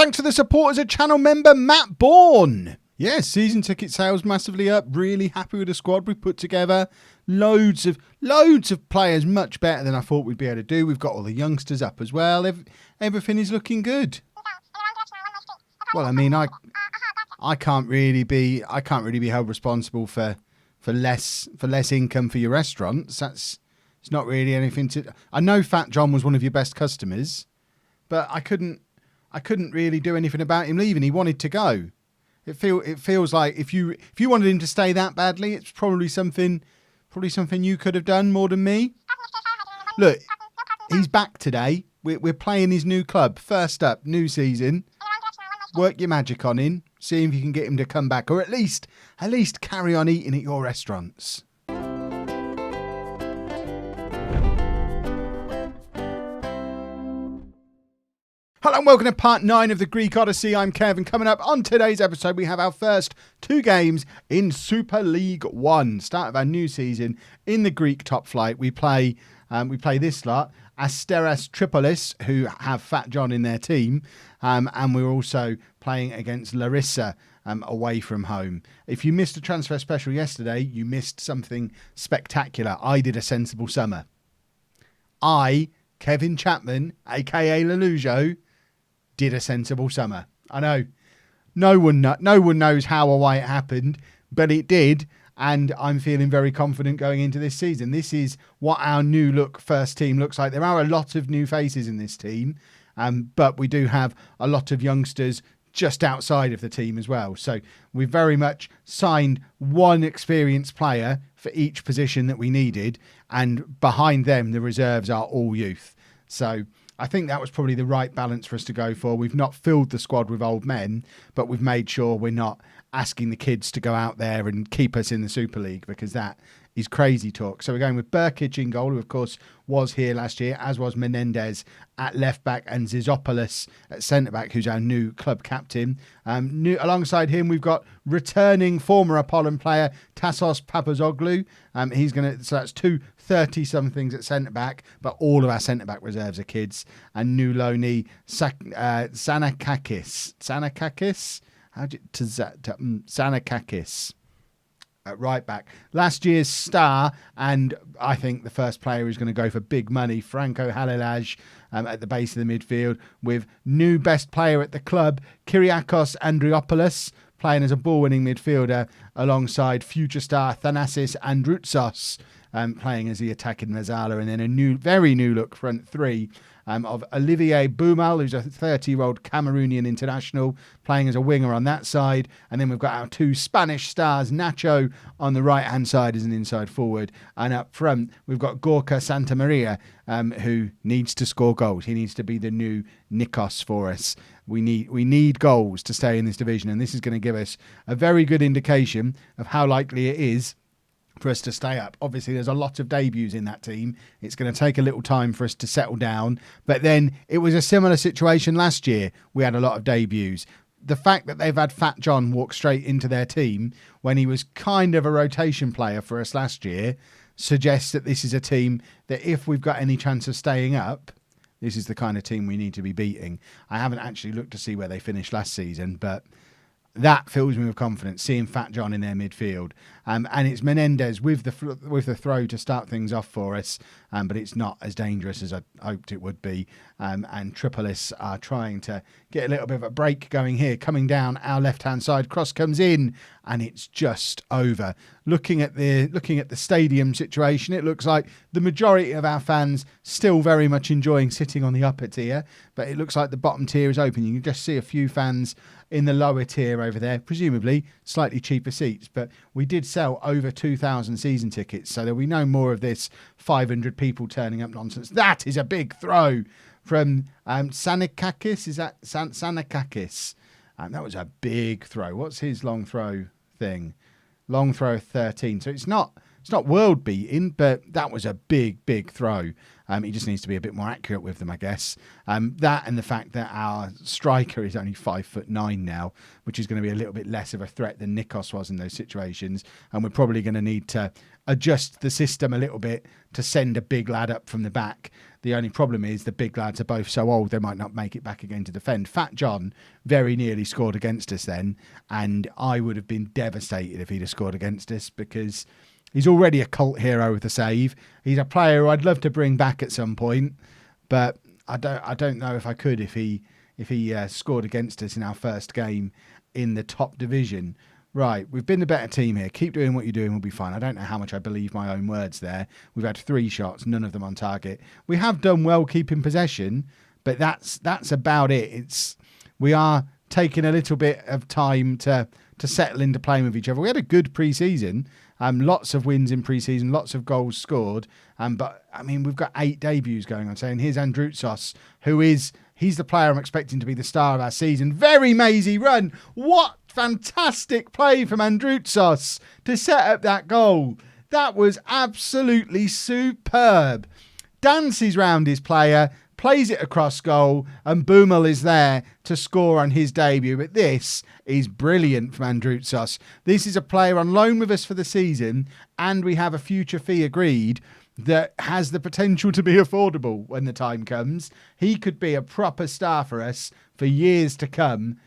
thanks to the support as a channel member, Matt Bourne. Yes, season ticket sales massively up. Really happy with the squad we've put together. Loads of players, much better than I thought we'd be able to do. We've got all the youngsters up as well. Everything is looking good. Well, I mean, I can't really be held responsible for less really for your restaurants. It's not really anything to. I know Fat John was one of your best customers, but I couldn't really do anything about him leaving. He wanted to go. It feels like if you wanted him to stay that badly, it's probably something you could have done more than me. Look, he's back today. We're playing his new club. First up, new season. Work your magic on him. See if you can get him to come back, or at least carry on eating at your restaurants. Hello and welcome to part 9 of the Greek Odyssey. I'm Kevin. Coming up on today's episode, we have our first 2 games in Super League 1. Start of our new season in the Greek top flight. We play this lot, Asteras Tripolis, who have Fat John in their team, and we're also playing against Larisa away from home. If you missed a transfer special yesterday, you missed something spectacular. I did a sensible summer. I, Kevin Chapman, aka LOLLUJO, did a sensible summer. I know no one knows how or why it happened, but it did, and I'm feeling very confident going into this season. This is what our new look first team looks like. There are a lot of new faces in this team, but we do have a lot of youngsters just outside of the team as well. So we've very much signed one experienced player for each position that we needed, and behind them the reserves are all youth. So I think that was probably the right balance for us to go for. We've not filled the squad with old men, but we've made sure we're not asking the kids to go out there and keep us in the Super League, because that is crazy talk. So we're going with Burkic in goal, who of course was here last year, as was Menendez at left back, and Zizopoulos at centre back, who's our new club captain. Alongside him, we've got returning former Apollon player Tassos Papazoglu. So that's 2 30-somethings at centre back, but all of our centre back reserves are kids. And new loanee Sanakakis. Sanakakis at right back. Last year's star, and I think the first player who's going to go for big money, Franco Halilaj, at the base of the midfield, with new best player at the club, Kyriakos Andriopoulos, playing as a ball-winning midfielder alongside future star Thanasis Androutsos, playing as the attacking Mazzala, and then a very new look front three of Olivier Boumal, who's a 30-year-old Cameroonian international, playing as a winger on that side. And then we've got our 2 Spanish stars, Nacho on the right-hand side as an inside forward. And up front, we've got Gorka Santamaria, who needs to score goals. He needs to be the new Nikos for us. We need goals to stay in this division, and this is going to give us a very good indication of how likely it is for us to stay up. Obviously, there's a lot of debuts in that team. It's going to take a little time for us to settle down. But then it was a similar situation last year. We had a lot of debuts. The fact that they've had Fat John walk straight into their team when he was kind of a rotation player for us last year suggests that this is a team that, if we've got any chance of staying up, this is the kind of team we need to be beating. I haven't actually looked to see where they finished last season, but that fills me with confidence, seeing Fat John in their midfield. And it's Menendez with the throw to start things off for us, but it's not as dangerous as I hoped it would be. And Tripolis are trying to get a little bit of a break going here. Coming down our left-hand side, cross comes in, and it's just over. Looking at the stadium situation, it looks like the majority of our fans still very much enjoying sitting on the upper tier, but it looks like the bottom tier is open. You can just see a few fans in the lower tier over there, presumably slightly cheaper seats, but we did sell over 2,000 season tickets, so there'll be no more of this 500 people turning up nonsense. That is a big throw from Sanakakis. Is that Sanakakis? That was a big throw. What's his long throw thing? Long throw 13. So it's not It's not world beating, but that was a big throw. He just needs to be a bit more accurate with them, I guess. That and the fact that our striker is only 5'9" now, which is going to be a little bit less of a threat than Nikos was in those situations. And we're probably going to need to adjust the system a little bit to send a big lad up from the back. The only problem is the big lads are both so old they might not make it back again to defend. Fat John very nearly scored against us then, and I would have been devastated if he'd have scored against us, because he's already a cult hero with the save. He's a player who I'd love to bring back at some point, but I don't know if I could if he scored against us in our first game in the top division. Right, we've been the better team here. Keep doing what you're doing, we'll be fine. I don't know how much I believe my own words there. We've had 3 shots, none of them on target. We have done well keeping possession, but that's about it. We are taking a little bit of time to settle into playing with each other. We had a good pre-season, lots of wins in pre-season, lots of goals scored. But I mean, we've got 8 debuts going on. And here's Androutsos, he's the player I'm expecting to be the star of our season. Very mazy run. What fantastic play from Androutsos to set up that goal. That was absolutely superb. Dances round his player, plays it across goal, and Boomel is there to score on his debut. But this is brilliant from Androutsos. This is a player on loan with us for the season, and we have a future fee agreed that has the potential to be affordable when the time comes. He could be a proper star for us for years to come.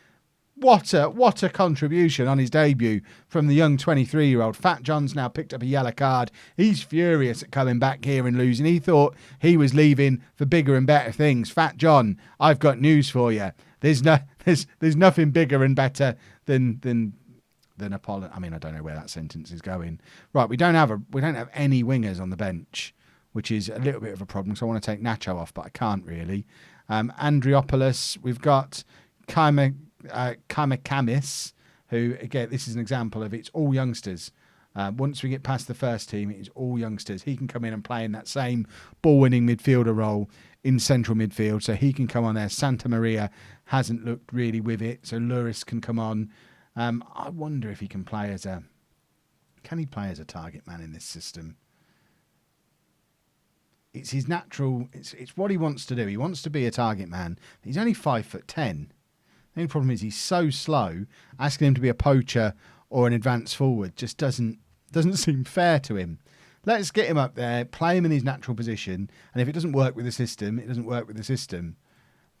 What a contribution on his debut from the young 23-year-old. Fat John's now picked up a yellow card. He's furious at coming back here and losing. He thought he was leaving for bigger and better things. Fat John, I've got news for you. There's nothing bigger and better than Apollon. I mean, I don't know where that sentence is going. Right, we don't have any wingers on the bench, which is a little bit of a problem. So I want to take Nacho off, but I can't really. Andriopoulos, we've got Kamikamis, who, again, this is an example of it's all youngsters. Once we get past the first team, it is all youngsters. He can come in and play in that same ball-winning midfielder role in central midfield, so he can come on there. Santa Maria hasn't looked really with it, so Luris can come on. I wonder if he can play as a... Can he play as a target man in this system? It's his natural... It's what he wants to do. He wants to be a target man. He's only 5'10". The only problem is he's so slow. Asking him to be a poacher or an advanced forward just doesn't seem fair to him. Let's get him up there, play him in his natural position, and if it doesn't work with the system, it doesn't work with the system.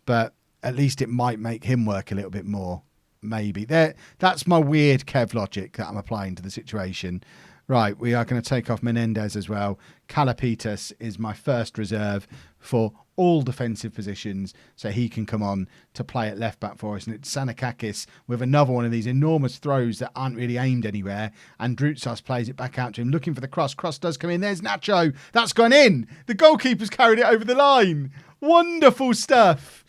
But at least it might make him work a little bit more. Maybe. That's my weird Kev logic that I'm applying to the situation. Right, we are going to take off Menendez as well. Kalapitas is my first reserve for all defensive positions, so he can come on to play at left back for us. And it's Sanakakis with another one of these enormous throws that aren't really aimed anywhere. And Androutsos plays it back out to him, looking for the cross. Cross does come in. There's Nacho. That's gone in. The goalkeeper's carried it over the line. Wonderful stuff.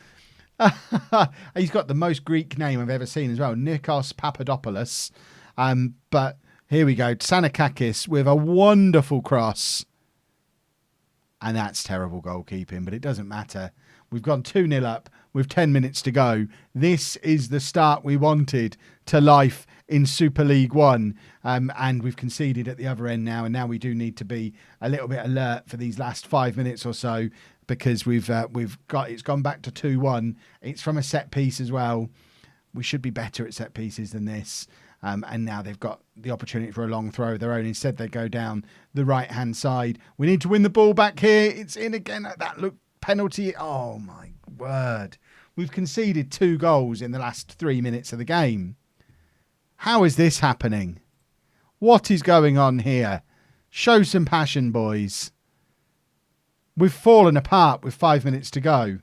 He's got the most Greek name I've ever seen as well, Nikos Papadopoulos. But here we go, Sanakakis with a wonderful cross. And that's terrible goalkeeping, but it doesn't matter. We've gone 2-0 up with 10 minutes to go. This is the start we wanted to life in Super League One. And we've conceded at the other end now. And now we do need to be a little bit alert for these last 5 minutes or so, because it's gone back to 2-1. It's from a set piece as well. We should be better at set pieces than this. And now they've got the opportunity for a long throw of their own. Instead, they go down the right-hand side. We need to win the ball back here. It's in again. That look penalty. Oh, my word. We've conceded 2 goals in the last 3 minutes of the game. How is this happening? What is going on here? Show some passion, boys. We've fallen apart with 5 minutes to go.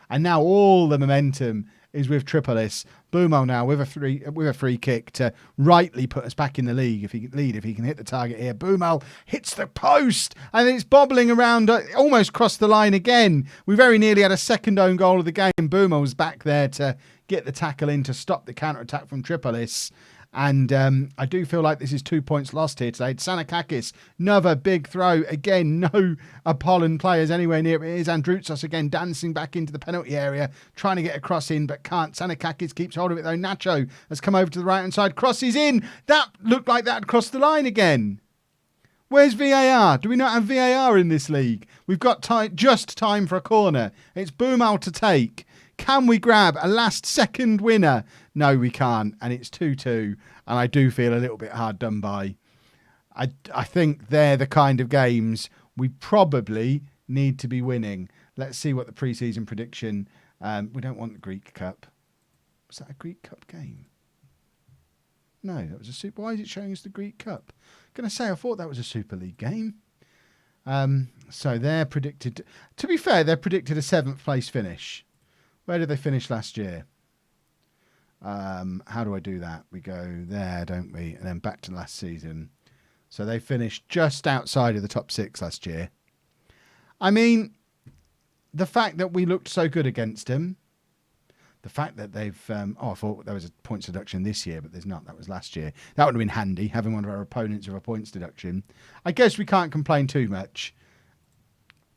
And now all the momentum is with Tripolis. Bumo now with a free kick to rightly put us back in the league if he can hit the target here. Bumo hits the post and it's bobbling around, almost crossed the line again. We very nearly had a second own goal of the game. Bumo was back there to get the tackle in to stop the counter-attack from Tripolis. And I do feel like this is 2 points lost here today. Tsanakakis, another big throw. Again, no Apollon players anywhere near it. It is Androutsos again dancing back into the penalty area, trying to get a cross in, but can't. Tsanakakis keeps hold of it though. Nacho has come over to the right-hand side. Crosses in. That looked like that had crossed the line again. Where's VAR? Do we not have VAR in this league? We've got just time for a corner. It's Boomal to take. Can we grab a last-second winner? No, we can't. And it's 2-2. And I do feel a little bit hard done by. I think they're the kind of games we probably need to be winning. Let's see what the pre-season prediction... we don't want the Greek Cup. Was that a Greek Cup game? No, that was a Super... Why is it showing us the Greek Cup? I'm going to say, I thought that was a Super League game. So they're predicted... To be fair, they're predicted a 7th place finish. Where did they finish last year? How do I do that? We go there, don't we? And then back to last season. So they finished just outside of the top 6 last year. I mean, the fact that we looked so good against them... The fact that they've... I thought there was a points deduction this year, but there's not. That was last year. That would have been handy, having one of our opponents with a points deduction. I guess we can't complain too much,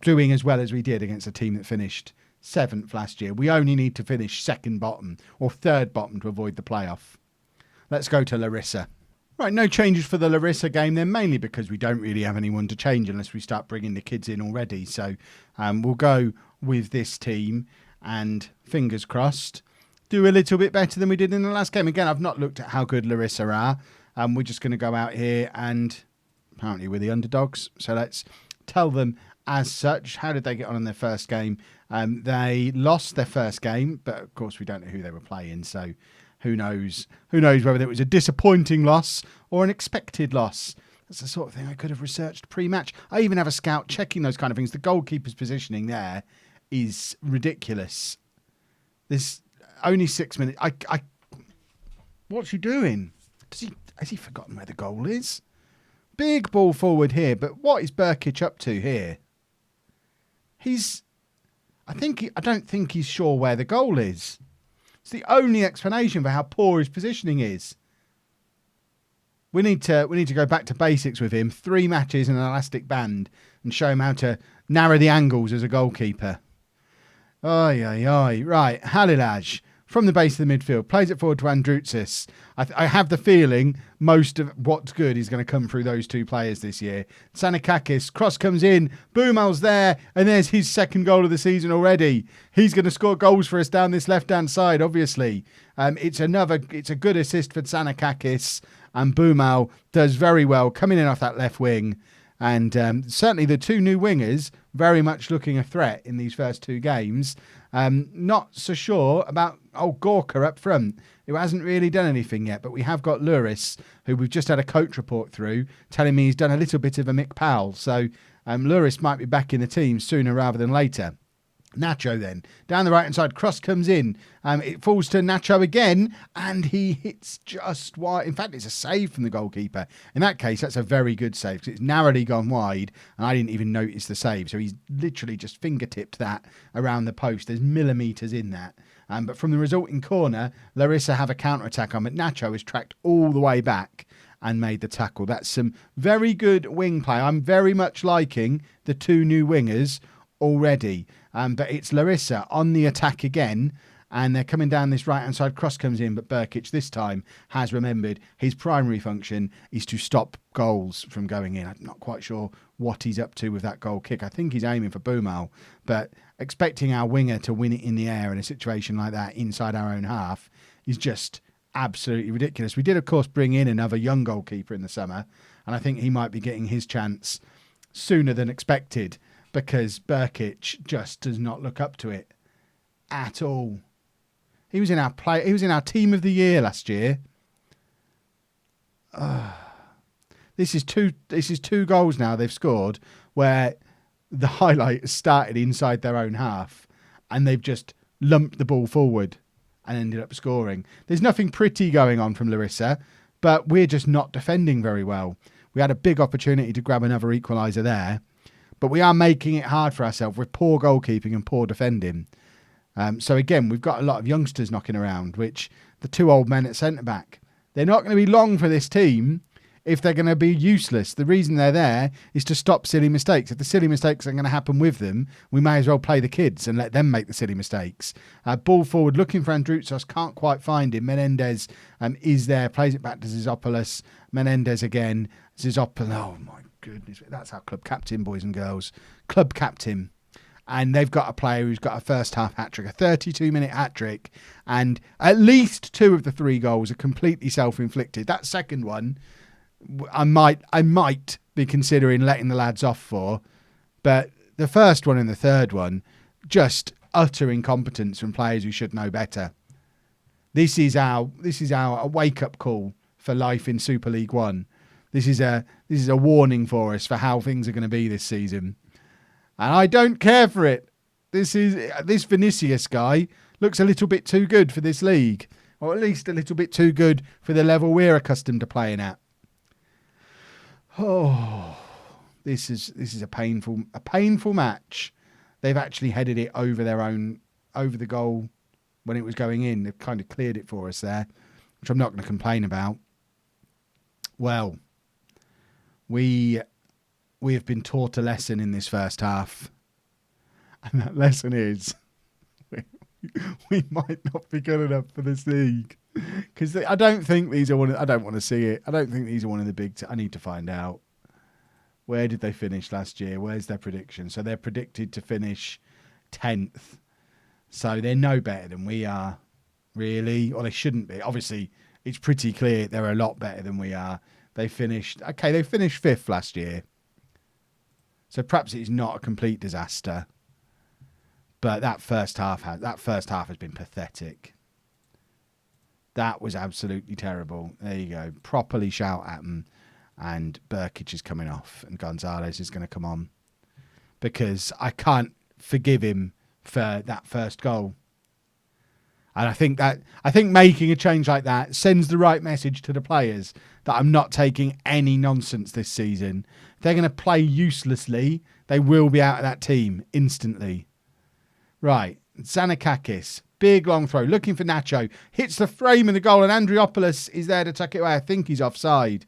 doing as well as we did against a team that finished 7th last year. We only need to finish 2nd bottom or 3rd bottom to avoid the playoff. Let's go to Larisa. Right, no changes for the Larisa game then, mainly because we don't really have anyone to change unless we start bringing the kids in already. So we'll go with this team. And fingers crossed, do a little bit better than we did in the last game. Again, I've not looked at how good Larisa are. We're just going to go out here and apparently we're the underdogs. So let's tell them as such. How did they get on in their first game? They lost their first game, but of course we don't know who they were playing. So who knows? Who knows whether it was a disappointing loss or an expected loss? That's the sort of thing I could have researched pre-match. I even have a scout checking those kind of things. The goalkeeper's positioning there is ridiculous. There's only 6 minutes. What's he doing? Has he forgotten where the goal is? Big ball forward here, but what is Burkic up to here? I don't think he's sure where the goal is. It's the only explanation for how poor his positioning is. We need to go back to basics with him. 3 matches and an elastic band and show him how to narrow the angles as a goalkeeper. Right, Halilaj from the base of the midfield plays it forward to Androutsos. I have the feeling most of what's good is going to come through those 2 players this year. Tsanakakis, cross comes in, Boomal's there, and there's his 2nd goal of the season already. He's going to score goals for us down this left-hand side, obviously. It's a good assist for Tsanakakis, and Boomal does very well coming in off that left wing. And certainly the 2 new wingers very much looking a threat in these first 2 games. Not so sure about Gorka up front, who hasn't really done anything yet. But we have got Luris, who we've just had a coach report through, telling me he's done a little bit of a Mick Powell. So Luris might be back in the team sooner rather than later. Nacho then, down the right-hand side, cross comes in. It falls to Nacho again, and he hits just wide. In fact, it's a save from the goalkeeper. In that case, that's a very good save, because it's narrowly gone wide, and I didn't even notice the save. So he's literally just fingertipped that around the post. There's millimetres in that. But from the resulting corner, Larisa have a counter-attack on, but Nacho is tracked all the way back and made the tackle. That's some very good wing play. I'm very much liking the 2 new wingers already. But it's Larisa on the attack again, and they're coming down this right-hand side. Cross comes in, but Burkic this time has remembered his primary function is to stop goals from going in. I'm not quite sure what he's up to with that goal kick. I think he's aiming for Boomal, but expecting our winger to win it in the air in a situation like that inside our own half is just absolutely ridiculous. We did, of course, bring in another young goalkeeper in the summer, and I think he might be getting his chance sooner than expected, because Burkic just does not look up to it at all. He was in our team of the year last year. This is two goals now they've scored where the highlight has started inside their own half and they've just lumped the ball forward and ended up scoring. There's nothing pretty going on from Larisa, but we're just not defending very well. We had a big opportunity to grab another equaliser there, but we are making it hard for ourselves with poor goalkeeping and poor defending. So again, we've got a lot of youngsters knocking around, which the 2 old men at centre-back, They're not going to be long for this team if they're going to be useless. The reason they're there is to stop silly mistakes. If the silly mistakes are going to happen with them, we may as well play the kids and let them make the silly mistakes. Ball forward, looking for Androutsos, can't quite find him. Menendez is there, plays it back to Zizopoulos. Menendez again. Zizopoulos, oh my goodness, that's our club captain, boys and girls. Club captain. And they've got a player who's got a first half hat-trick, a 32-minute hat-trick, and at least 2 of the 3 goals are completely self-inflicted. That second one, I might be considering letting the lads off for, but the first one and the third one, just utter incompetence from players who should know better. This is our wake-up call for life in Super League One. This is a warning for us for how things are going to be this season. And I don't care for it. This Vinicius guy looks a little bit too good for this league, or at least a little bit too good for the level we're accustomed to playing at. Oh, this is a painful match. They've actually headed it over the goal when it was going in. They've kind of cleared it for us there, which I'm not going to complain about. Well, we have been taught a lesson in this first half. And that lesson is we might not be good enough for this league. Because I don't think these are I don't want to see it. I don't think these are one of the big... I need to find out. Where did they finish last year? Where's their prediction? So they're predicted to finish 10th. So they're no better than we are, really. Or they shouldn't be. Obviously, it's pretty clear they're a lot better than we are. They finished 5th last year. So perhaps it's not a complete disaster. But that first half has been pathetic. That was absolutely terrible. There you go. Properly shout at them. And Burkic is coming off. And Gonzalez is going to come on. Because I can't forgive him for that first goal. And I think making a change like that sends the right message to the players that I'm not taking any nonsense this season. If they're going to play uselessly, they will be out of that team instantly. Right, Zanakakis, big long throw, looking for Nacho, hits the frame of the goal, and Andriopoulos is there to tuck it away. I think he's offside.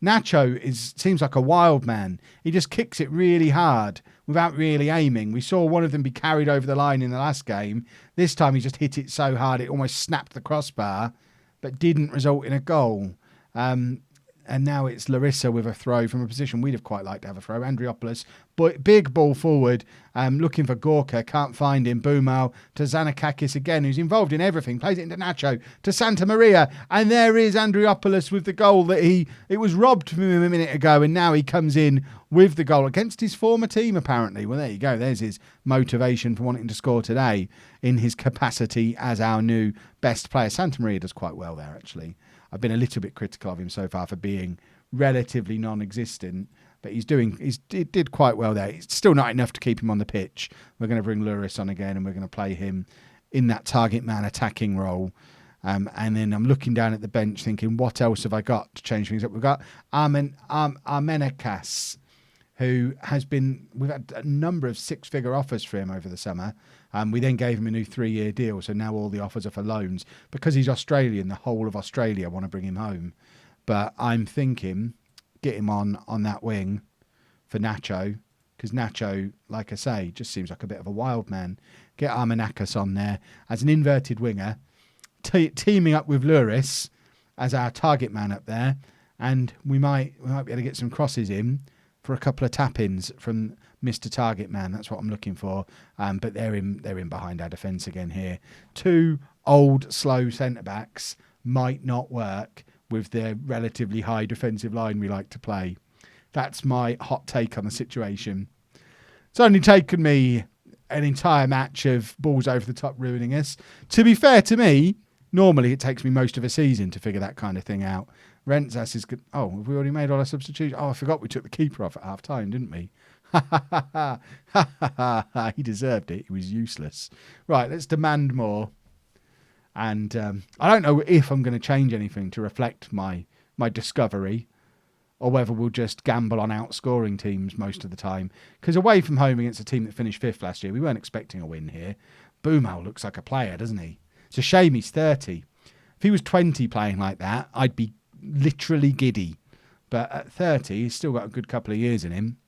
Nacho seems like a wild man. He just kicks it really hard without really aiming. We saw one of them be carried over the line in the last game. This time he just hit it so hard it almost snapped the crossbar, but didn't result in a goal. And now it's Larisa with a throw from a position we'd have quite liked to have a throw. Andriopoulos, big ball forward, looking for Gorka, can't find him. Boumal to Zanakakis again, who's involved in everything. Plays it into Nacho to Santa Maria, and there is Andriopoulos with the goal that it was robbed from him a minute ago, and now he comes in with the goal against his former team, apparently. Well, there you go. There's his motivation for wanting to score today in his capacity as our new best player. Santa Maria does quite well there, actually. I've been a little bit critical of him so far for being relatively non-existent, but he did quite well there. It's still not enough to keep him on the pitch. We're going to bring Luris on again, and we're going to play him in that target man attacking role. And then I'm looking down at the bench thinking, what else have I got to change things up? We've got Armenakas, who we've had a number of 6-figure offers for him over the summer. We then gave him a new 3-year deal, so now all the offers are for loans. Because he's Australian, the whole of Australia want to bring him home. But I'm thinking, get him on that wing for Nacho, because Nacho, like I say, just seems like a bit of a wild man. Get Armenakas on there as an inverted winger, teaming up with Luris as our target man up there, and we might be able to get some crosses in for a couple of tap-ins from Mr. Target Man. That's what I'm looking for. But they're in behind our defence again here. 2 old, slow centre-backs might not work with the relatively high defensive line we like to play. That's my hot take on the situation. It's only taken me an entire match of balls over the top ruining us. To be fair to me, normally it takes me most of a season to figure that kind of thing out. Rentzas is good. Oh, have we already made all our substitutions? Oh, I forgot we took the keeper off at half time, didn't we? He deserved it. He was useless. Right, let's demand more. And I don't know if I'm going to change anything to reflect my discovery, or whether we'll just gamble on outscoring teams most of the time. Because away from home against a team that finished 5th last year, we weren't expecting a win here. Boumal looks like a player, doesn't he? It's a shame he's 30. If he was 20 playing like that, I'd be literally giddy. But at 30, he's still got a good couple of years in him.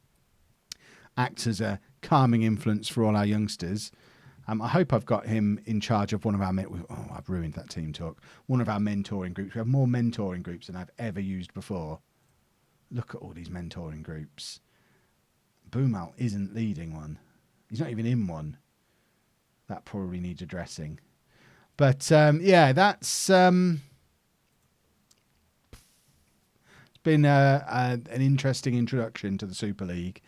Acts as a calming influence for all our youngsters. I hope I've got him in charge of one of our... I've ruined that team talk. One of our mentoring groups. We have more mentoring groups than I've ever used before. Look at all these mentoring groups. Boomal isn't leading one. He's not even in one. That probably needs addressing. But, yeah, that's... it's been an interesting introduction to the Super League.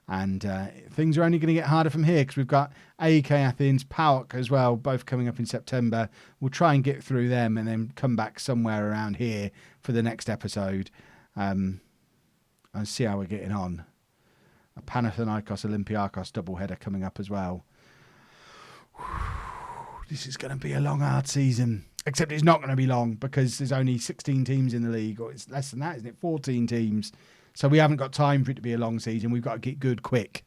And things are only going to get harder from here because we've got AEK Athens, PAOK as well, both coming up in September. We'll try and get through them and then come back somewhere around here for the next episode and see how we're getting on. A Panathinaikos Olympiakos doubleheader coming up as well. This is going to be a long, hard season. Except it's not going to be long because there's only 16 teams in the league. Or it's less than that, isn't it? 14 teams. So we haven't got time for it to be a long season. We've got to get good quick.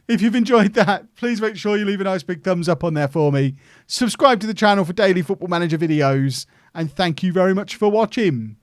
If you've enjoyed that, please make sure you leave a nice big thumbs up on there for me. Subscribe to the channel for daily Football Manager videos. And thank you very much for watching.